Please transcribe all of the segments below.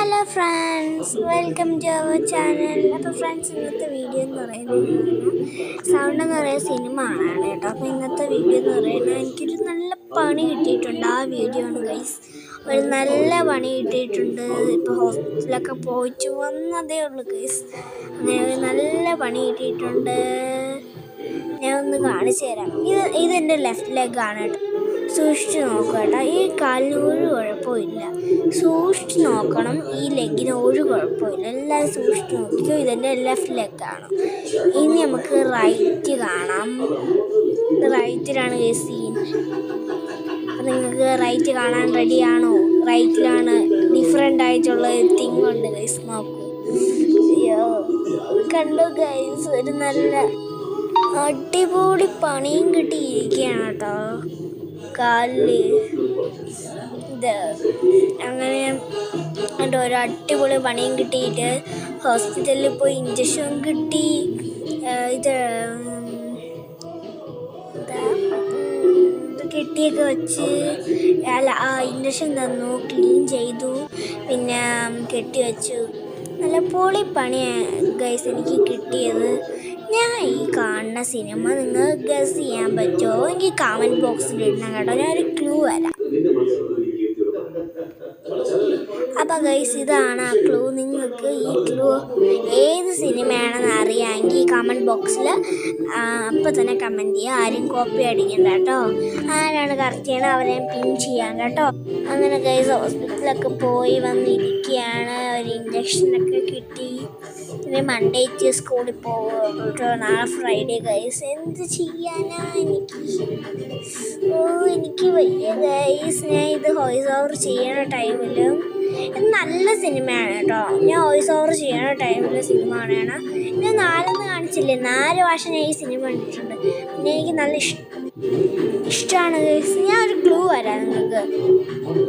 Hello friends, welcome to our channel. അപ്പോൾ friends, ഇന്നത്തെ video എന്ന് പറയുന്നത് സൗണ്ട് എന്ന് പറയുന്ന സിനിമ ആണ് കേട്ടോ. അപ്പോൾ ഇന്നത്തെ വീഡിയോ എന്ന് പറയുന്നത് എനിക്കൊരു നല്ല പണി കിട്ടിയിട്ടുണ്ട്. ആ വീഡിയോ ആണ് ഗൈസ്. ഒരു നല്ല പണി കിട്ടിയിട്ടുണ്ട്. ഇപ്പോൾ ഹോസ്പിറ്റലിലൊക്കെ പോയിട്ട് വന്നതേ ഉള്ളൂ ഗൈസ്. അങ്ങനെ ഒരു നല്ല പണി കിട്ടിയിട്ടുണ്ട്. ഞാൻ ഒന്ന് കാണിച്ചു തരാം. ഇതെൻ്റെ ലെഫ്റ്റ് ലെഗ് ആണ് കേട്ടോ. സൂക്ഷിച്ച് നോക്കുക കേട്ടോ. ഈ കാലിന് ഒരു കുഴപ്പമില്ല. സൂക്ഷിച്ച് നോക്കണം. ഈ ലെഗിന് ഒരു കുഴപ്പമില്ല. എല്ലാവരും സൂക്ഷിച്ച് നോക്കിക്കോ. ഇതെൻ്റെ ലെഫ്റ്റ് ലെഗാണ്. ഇനി നമുക്ക് റൈറ്റ് കാണാം. റൈറ്റിലാണ് ഈ സീൻ. അപ്പം നിങ്ങൾക്ക് റൈറ്റ് കാണാൻ റെഡിയാണോ? റൈറ്റിലാണ് ഡിഫറെൻ്റ് ആയിട്ടുള്ള തിങ് ഉണ്ട് ഗൈസ്. നോക്കൂ. കണ്ടു ഗൈസ്, ഒരു നല്ല അടിപൊളി പണിയും കിട്ടിയിരിക്കുകയാണ് കേട്ടോ കാലിൽ. ഇത് അങ്ങനെ എന്നിട്ട് ഒരു അടിപൊളി പണിയും കിട്ടിയിട്ട് ഹോസ്പിറ്റലിൽ പോയി ഇഞ്ചക്ഷൻ കിട്ടി. ഇത് കെട്ടിയൊക്കെ വെച്ച് ഇഞ്ചക്ഷൻ തന്നു, ക്ലീൻ ചെയ്തു, പിന്നെ കെട്ടി വെച്ചു. നല്ല പൊളി പണിയാണ് ഗൈസ് എനിക്ക് കിട്ടിയത്. ഞാൻ ഈ കാണുന്ന സിനിമ നിങ്ങൾ ഗസ് ചെയ്യാൻ പറ്റുമോ? എനിക്ക് കമൻറ്റ് ബോക്സിൽ ഇടണം കേട്ടോ. ഞാനൊരു ക്ലൂ തരാം. അപ്പോൾ ഗൈസ്, ഇതാണ് ആ ക്ലൂ. നിങ്ങൾക്ക് ഈ ക്ലൂ ഏത് സിനിമയാണെന്ന് അറിയാമെങ്കിൽ കമൻറ്റ് ബോക്സിൽ അപ്പോൾ തന്നെ കമൻറ്റ് ചെയ്യുക. ആരും കോപ്പി അടിക്കണ്ട കേട്ടോ. ആരാണ് കറക്റ്റ് ചെയ്യണം അവരെ പിൻ ചെയ്യാം കേട്ടോ. അങ്ങനെ ഗൈസ് ഹോസ്പിറ്റലൊക്കെ പോയി വന്നിരിക്കുകയാണ്. ഒരു ഇഞ്ചക്ഷനൊക്കെ കിട്ടി. പിന്നെ മൺഡേ സ്കൂളിൽ പോകും കേട്ടോ. നാളെ ഫ്രൈഡേ ഗൈസ്. എന്ത് ചെയ്യാനാ എനിക്ക് വയ്യ ഗൈസ്. ഞാൻ ഇത് വോയിസ് ഓവർ ചെയ്യണ ടൈമിൽ ഇത് നല്ല സിനിമയാണ് കേട്ടോ. ഞാൻ വോയിസ് ഓവർ ചെയ്യണ ടൈമിൽ സിനിമ കാണുകയാണ്. ഞാൻ 4 കാണിച്ചില്ലേ, 4 പ്രാവശ്യം ഞാൻ ഈ സിനിമ കണ്ടിട്ടുണ്ട്. പിന്നെ എനിക്ക് നല്ല ഇഷ്ടമാണ് ഗൈസ്. ഞാൻ ഒരു ക്ലൂ വരാം നിങ്ങൾക്ക്.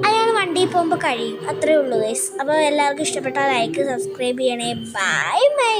അയാൾ വണ്ടിയിൽ പോകുമ്പോൾ കഴിയും, അത്രേ ഉള്ളൂ ഗൈസ്. അപ്പോൾ എല്ലാവർക്കും ഇഷ്ടപ്പെട്ടാൽ ലൈക്ക്, സബ്സ്ക്രൈബ് ചെയ്യണേ. Bye bye.